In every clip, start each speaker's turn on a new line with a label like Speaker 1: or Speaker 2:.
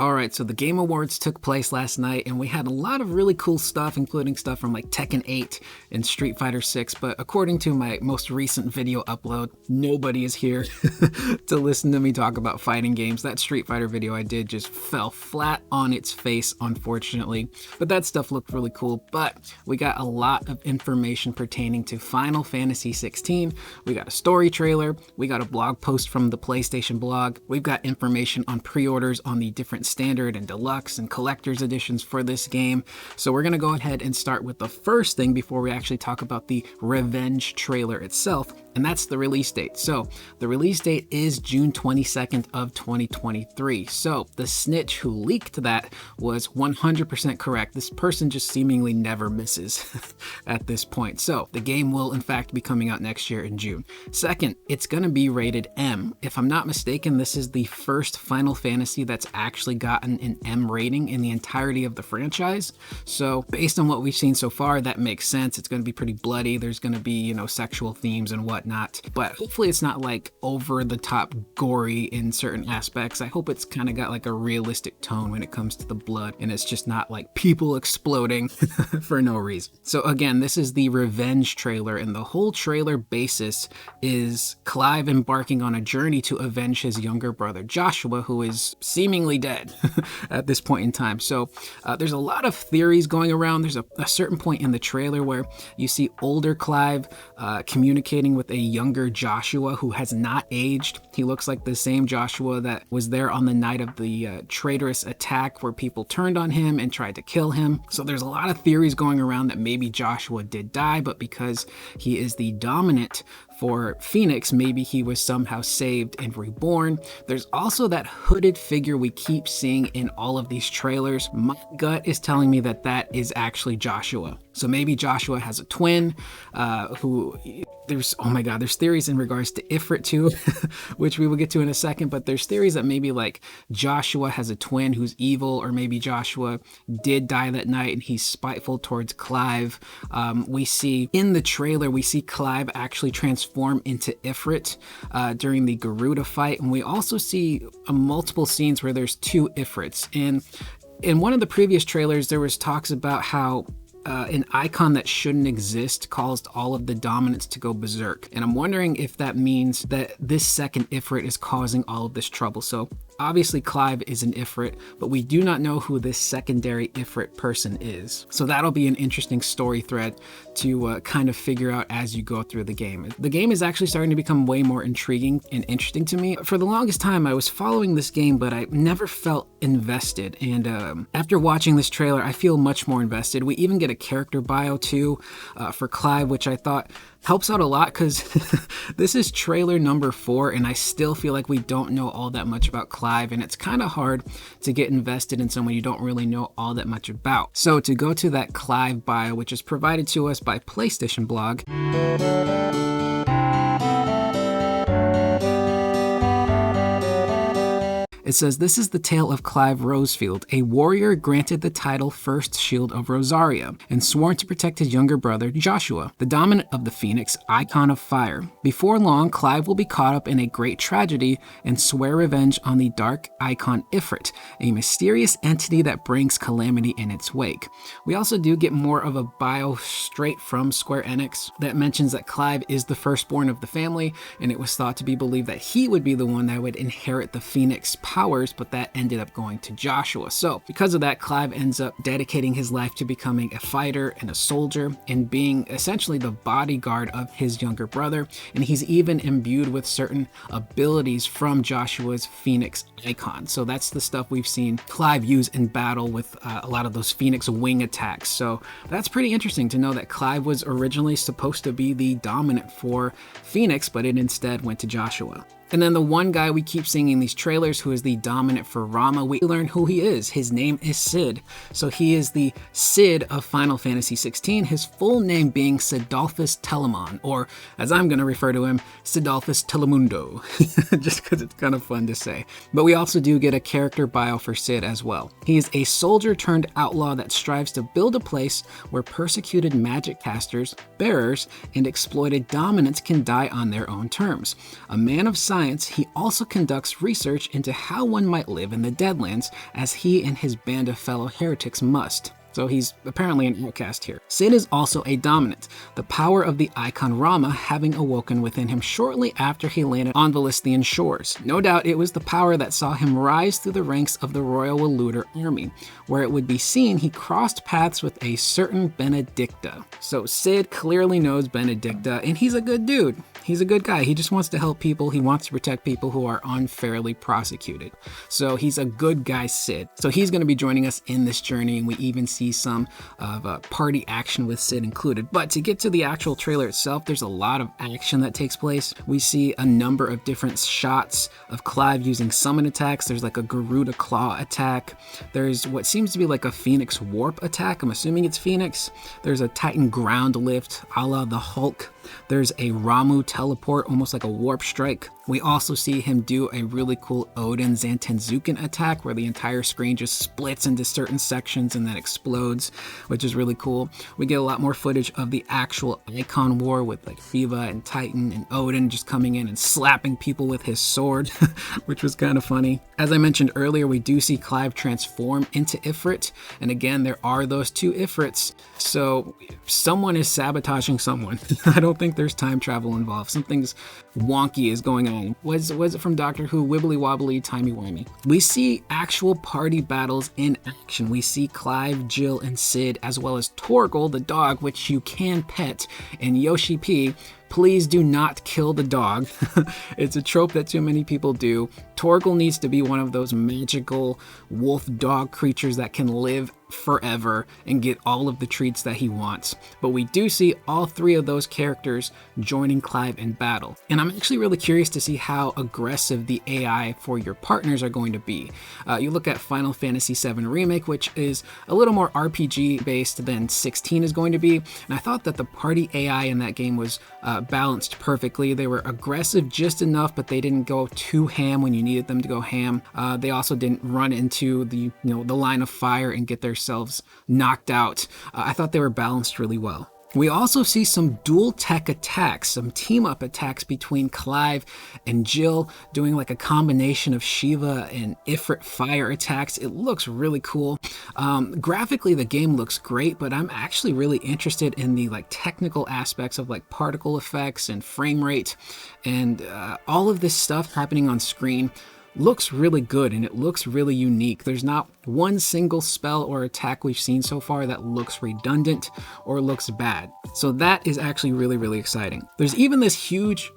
Speaker 1: Alright, so the Game Awards took place last night, and we had a lot of really cool stuff, including stuff from like Tekken 8 and Street Fighter 6, but according to my most recent video upload, nobody is here to listen to me talk about fighting games. That Street Fighter video I did just fell flat on its face, unfortunately, but that stuff looked really cool. But we got a lot of information pertaining to Final Fantasy XVI. We got a story trailer, we got a blog post from the PlayStation blog, we've got information on pre-orders on the different standard and deluxe and collector's editions for this game. So we're gonna go ahead and start with the first thing before we actually talk about the Revenge trailer itself, and that's the release date. So the release date is June 22nd of 2023. So the snitch who leaked that was 100% correct. This person just seemingly never misses at this point. So the game will in fact be coming out next year in June. Second, it's gonna be rated M. If I'm not mistaken, this is the first Final Fantasy that's actually gotten an M rating in the entirety of the franchise. So based on what we've seen so far, that makes sense. It's going to be pretty bloody. There's going to be, you know, sexual themes and whatnot, but hopefully it's not like over the top gory in certain aspects. I hope it's kind of got like a realistic tone when it comes to the blood, and it's just not like people exploding for no reason. So again, this is the Revenge trailer, and the whole trailer basis is Clive embarking on a journey to avenge his younger brother Joshua, who is seemingly dead at this point in time. So there's a lot of theories going around. There's a certain point in the trailer where you see older Clive communicating with a younger Joshua who has not aged. He looks like the same Joshua that was there on the night of the traitorous attack where people turned on him and tried to kill him. So there's a lot of theories going around that maybe Joshua did die, but because he is the dominant for Phoenix, maybe he was somehow saved and reborn. There's also that hooded figure we keep seeing in all of these trailers. My gut is telling me that that is actually Joshua. So maybe Joshua has a twin there's theories in regards to Ifrit too, which we will get to in a second, but there's theories that maybe like Joshua has a twin who's evil, or maybe Joshua did die that night and he's spiteful towards Clive. We see in the trailer, we see Clive actually transform into Ifrit during the Garuda fight, and we also see multiple scenes where there's two Ifrits. And in one of the previous trailers, there was talks about how an icon that shouldn't exist caused all of the dominants to go berserk. And I'm wondering if that means that this second Ifrit is causing all of this trouble. So obviously Clive is an Ifrit, but we do not know who this secondary Ifrit person is. So that'll be an interesting story thread to kind of figure out as you go through the game. The game is actually starting to become way more intriguing and interesting to me. For the longest time, I was following this game, but I never felt invested. And after watching this trailer, I feel much more invested. We even get a character bio too for Clive, which I thought helps out a lot because this is trailer number 4 and I still feel like we don't know all that much about Clive, and it's kind of hard to get invested in someone you don't really know all that much about. So to go to that Clive bio, which is provided to us by PlayStation blog, it says, "This is the tale of Clive Rosefield, a warrior granted the title First Shield of Rosaria, and sworn to protect his younger brother Joshua, the dominant of the Phoenix, icon of fire. Before long, Clive will be caught up in a great tragedy and swear revenge on the dark icon Ifrit, a mysterious entity that brings calamity in its wake." We also do get more of a bio straight from Square Enix that mentions that Clive is the firstborn of the family, and it was thought to be believed that he would be the one that would inherit the Phoenix powers, but that ended up going to Joshua. So because of that, Clive ends up dedicating his life to becoming a fighter and a soldier and being essentially the bodyguard of his younger brother. And he's even imbued with certain abilities from Joshua's Phoenix icon. So that's the stuff we've seen Clive use in battle with a lot of those Phoenix wing attacks. So that's pretty interesting to know that Clive was originally supposed to be the dominant for Phoenix, but it instead went to Joshua. And then the one guy we keep seeing in these trailers who is the dominant for Rama, we learn who he is. His name is Cid. So he is the Cid of Final Fantasy XVI, his full name being Cidolfus Telemon, or as I'm going to refer to him, Cidolfus Telemundo, just because it's kind of fun to say. But we also do get a character bio for Cid as well. He is a soldier turned outlaw that strives to build a place where persecuted magic casters, bearers, and exploited dominants can die on their own terms. A man of science science, he also conducts research into how one might live in the Deadlands, as he and his band of fellow heretics must. So he's apparently an outcast here. Sid is also a dominant, the power of the icon Rama having awoken within him shortly after he landed on Valisthian shores. No doubt it was the power that saw him rise through the ranks of the Royal Waluder army, where it would be seen he crossed paths with a certain Benedicta. So Sid clearly knows Benedicta, and he's a good dude. He's a good guy. He just wants to help people. He wants to protect people who are unfairly prosecuted. So he's a good guy, Sid. So he's going to be joining us in this journey, and we even see some of party action with Sid included. But to get to the actual trailer itself, there's a lot of action that takes place. We see a number of different shots of Clive using summon attacks. There's like a Garuda Claw attack. There's what seems to be like a Phoenix Warp attack. I'm assuming it's Phoenix. There's a Titan Ground Lift, a la the Hulk. There's a Ramu teleport, almost like a warp strike. We also see him do a really cool Odin Zantenzuken attack where the entire screen just splits into certain sections and then explodes, which is really cool. We get a lot more footage of the actual icon war with like Shiva and Titan and Odin just coming in and slapping people with his sword, which was kind of funny. As I mentioned earlier, we do see Clive transform into Ifrit, and again, there are those two Ifrits, so someone is sabotaging someone. I don't think there's time travel involved. Something's wonky is going on. Was it from Doctor Who? Wibbly wobbly, timey wimey. We see actual party battles in action. We see Clive, Jill, and Sid, as well as Torgal, the dog, which you can pet, and Yoshi P. Please do not kill the dog. It's a trope that too many people do. Torgal needs to be one of those magical wolf dog creatures that can live forever and get all of the treats that he wants. But we do see all three of those characters joining Clive in battle. And I'm actually really curious to see how aggressive the AI for your partners are going to be. You look at Final Fantasy VII Remake, which is a little more RPG based than 16 is going to be. And I thought that the party AI in that game was balanced perfectly. They were aggressive just enough, but they didn't go too ham when you needed them to go ham. They also didn't run into the line of fire and get themselves knocked out. I thought they were balanced really well. We also see some dual tech attacks, some team up attacks between Clive and Jill, doing like a combination of Shiva and Ifrit fire attacks. It looks really cool. Graphically, the game looks great, but I'm actually really interested in the like technical aspects of like particle effects and frame rate, and all of this stuff happening on screen looks really good, and it looks really unique. There's not one single spell or attack we've seen so far that looks redundant or looks bad. So that is actually really, really exciting. There's even this huge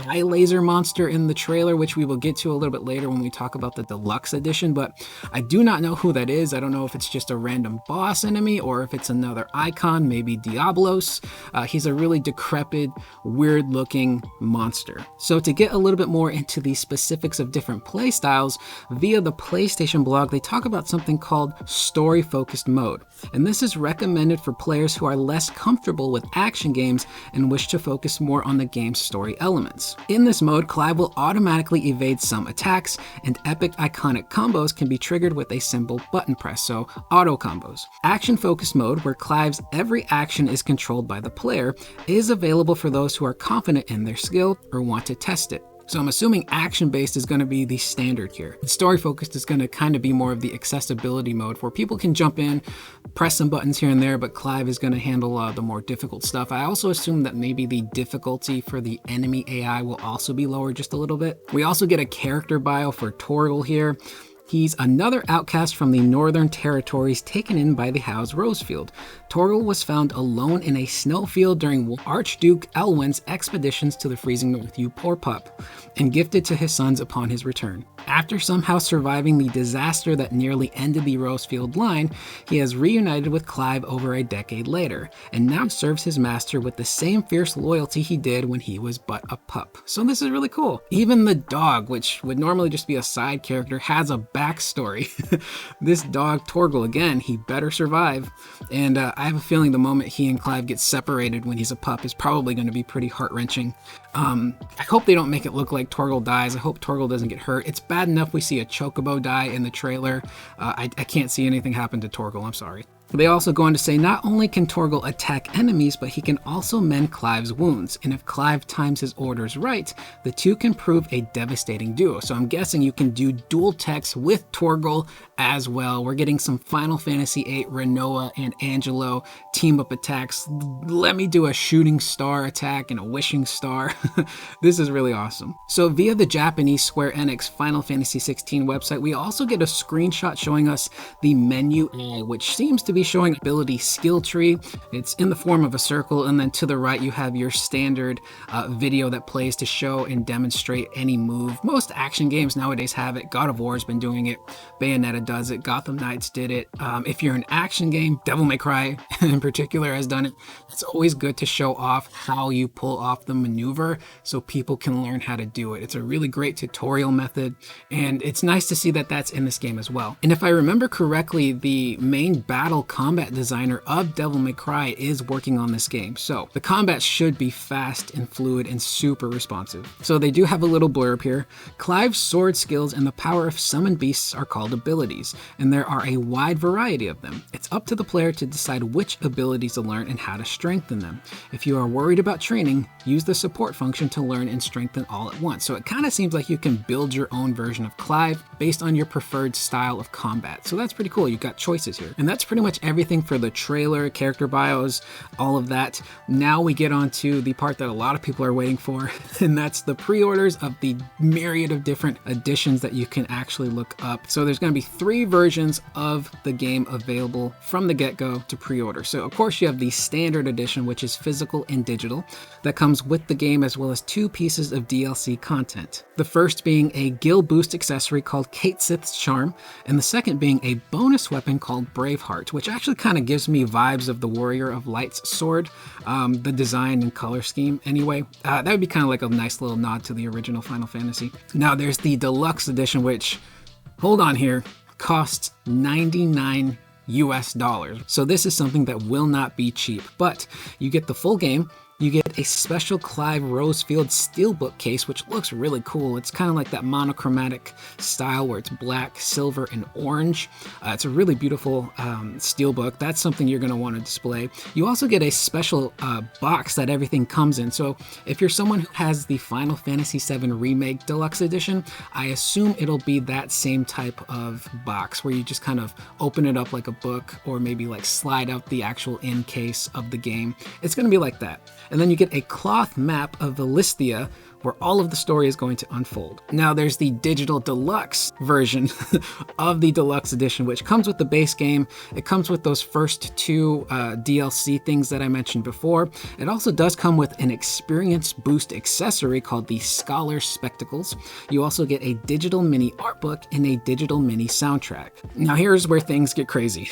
Speaker 1: eye laser monster in the trailer, which we will get to a little bit later when we talk about the deluxe edition, but I do not know who that is. I don't know if it's just a random boss enemy or if it's another icon, maybe Diablos. He's a really decrepit, weird looking monster. So to get a little bit more into the specifics of different play styles, via the PlayStation blog, they talk about something called story focused mode. And this is recommended for players who are less comfortable with action games and wish to focus more on the game's story elements. In this mode, Clive will automatically evade some attacks, and epic iconic combos can be triggered with a simple button press, so auto combos. Action focused mode, where Clive's every action is controlled by the player, is available for those who are confident in their skill or want to test it. So I'm assuming action-based is going to be the standard here. Story-focused is going to kind of be more of the accessibility mode where people can jump in, press some buttons here and there, but Clive is going to handle the more difficult stuff. I also assume that maybe the difficulty for the enemy AI will also be lowered just a little bit. We also get a character bio for Torgal here. He's another outcast from the northern territories taken in by the House Rosefield. Torgal was found alone in a snowfield during Archduke Elwin's expeditions to the freezing north, you poor pup, and gifted to his sons upon his return. After somehow surviving the disaster that nearly ended the Rosefield line, he has reunited with Clive over a decade later, and now serves his master with the same fierce loyalty he did when he was but a pup. So this is really cool. Even the dog, which would normally just be a side character, has a backstory. This dog, Torgal, again, he better survive. And I have a feeling the moment he and Clive get separated when he's a pup is probably going to be pretty heart-wrenching. I hope they don't make it look like Torgal dies. I hope Torgal doesn't get hurt. It's bad enough we see a chocobo die in the trailer. I can't see anything happen to Torgal, I'm sorry. They also go on to say not only can Torgal attack enemies, but he can also mend Clive's wounds. And if Clive times his orders right, the two can prove a devastating duo. So I'm guessing you can do dual techs with Torgal as well. We're getting some Final Fantasy VIII Renoa and Angelo team up attacks. Let me do a shooting star attack and a wishing star. This is really awesome. So via the Japanese Square Enix Final Fantasy XVI website, we also get a screenshot showing us the menu, which seems to be showing ability skill tree. It's in the form of a circle, and then to the right you have your standard video that plays to show and demonstrate any move. Most action games nowadays have it. God of War has been doing it. Bayonetta does it. Gotham Knights did it. If you're an action game, Devil May Cry in particular has done it. It's always good to show off how you pull off the maneuver so people can learn how to do it. It's a really great tutorial method, and it's nice to see that that's in this game as well. And if I remember correctly, the main battle combat designer of Devil May Cry is working on this game. So the combat should be fast and fluid and super responsive. So they do have a little blurb here. Clive's sword skills and the power of summoned beasts are called abilities, and there are a wide variety of them. It's up to the player to decide which abilities to learn and how to strengthen them. If you are worried about training, use the support function to learn and strengthen all at once. So it kind of seems like you can build your own version of Clive based on your preferred style of combat. So that's pretty cool. You've got choices here. And that's pretty much everything for the trailer, character bios, all of that. Now we get on to the part that a lot of people are waiting for, and that's the pre-orders of the myriad of different editions that you can actually look up. So there's going to be 3 versions of the game available from the get-go to pre-order. So of course you have the standard edition, which is physical and digital, that comes with the game, as well as 2 pieces of DLC content. The first being a Gil boost accessory called Kate Sith's Charm, and the second being a bonus weapon called Braveheart, which actually kind of gives me vibes of the Warrior of Light's sword, the design and color scheme anyway. That would be kind of like a nice little nod to the original Final Fantasy. Now there's the deluxe edition, which, hold on here, costs $99 US. So this is something that will not be cheap, but you get the full game. You get a special Clive Rosefield steelbook case, which looks really cool. It's kind of like that monochromatic style where it's black, silver, and orange. It's a really beautiful steelbook. That's something you're going to want to display. You also get a special box that everything comes in. So if you're someone who has the Final Fantasy VII Remake Deluxe Edition, I assume it'll be that same type of box where you just kind of open it up like a book, or maybe like slide out the actual in case of the game. It's going to be like that. And then you get a cloth map of Valisthea, where all of the story is going to unfold. Now there's the digital deluxe version of the deluxe edition, which comes with the base game. It comes with those first 2 DLC things that I mentioned before. It also does come with an experience boost accessory called the Scholar Spectacles. You also get a digital mini art book and a digital mini soundtrack. Now here's where things get crazy.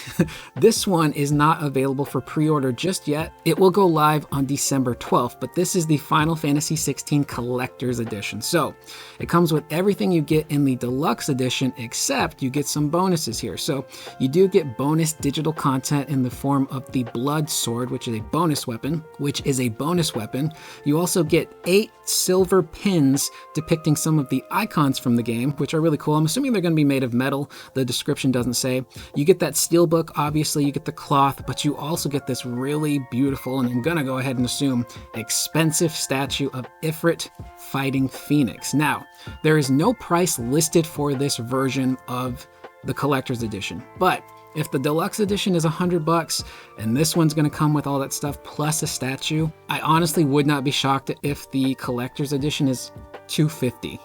Speaker 1: This one is not available for pre-order just yet. It will go live on December 12th, but this is the Final Fantasy XVI Collector's Edition. So it comes with everything you get in the deluxe edition, except you get some bonuses here. So you do get bonus digital content in the form of the Blood Sword, which is a bonus weapon, You also get 8 silver pins depicting some of the icons from the game, which are really cool. I'm assuming they're going to be made of metal. The description doesn't say. You get that steelbook, obviously, you get the cloth, but you also get this really beautiful, and I'm going to go ahead and assume, expensive statue of Ifrit fighting Phoenix. Now, there is no price listed for this version of the collector's edition, but if the deluxe edition is $100 and this one's going to come with all that stuff plus a statue, I honestly would not be shocked if the collector's edition is $250.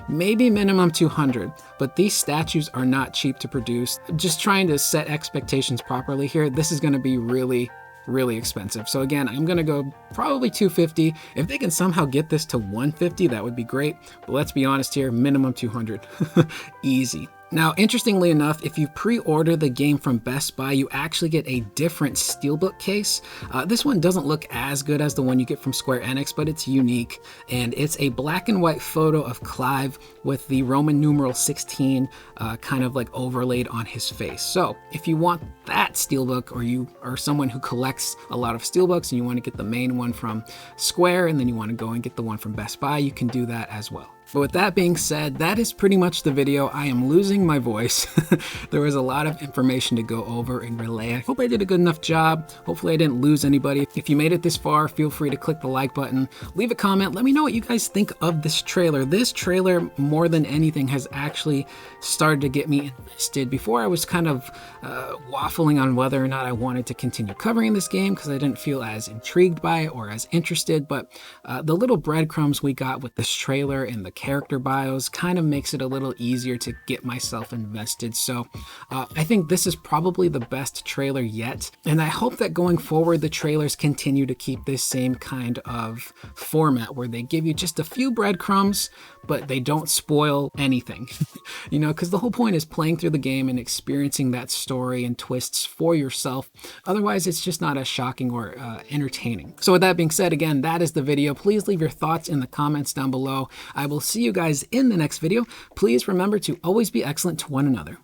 Speaker 1: Maybe minimum $200, but these statues are not cheap to produce. Just trying to set expectations properly here. This is going to be really expensive. So again, I'm gonna go probably $250. If they can somehow get this to $150, that would be great. But let's be honest here, minimum $200. Easy. Now, interestingly enough, if you pre-order the game from Best Buy, you actually get a different steelbook case. This one doesn't look as good as the one you get from Square Enix, but it's unique. And it's a black and white photo of Clive with the Roman numeral 16 kind of like overlaid on his face. So if you want that steelbook, or you are someone who collects a lot of steelbooks and you want to get the main one from Square, and then you want to go and get the one from Best Buy, you can do that as well. But with that being said, that is pretty much the video. I am losing my voice. There was a lot of information to go over and relay. I hope I did a good enough job. Hopefully I didn't lose anybody. If you made it this far, feel free to click the like button, leave a comment, let me know what you guys think of this trailer. This trailer, more than anything, has actually started to get me invested. Before I was kind of waffling on whether or not I wanted to continue covering this game because I didn't feel as intrigued by it or as interested, but the little breadcrumbs we got with this trailer and the character bios kind of makes it a little easier to get myself invested. So I think this is probably the best trailer yet, and I hope that going forward the trailers continue to keep this same kind of format where they give you just a few breadcrumbs but they don't spoil anything. You know, because the whole point is playing through the game and experiencing that story and twists for yourself. Otherwise it's just not as shocking or entertaining. So with that being said, again, that is the video. Please leave your thoughts in the comments down below. I will see you guys in the next video. Please remember to always be excellent to one another.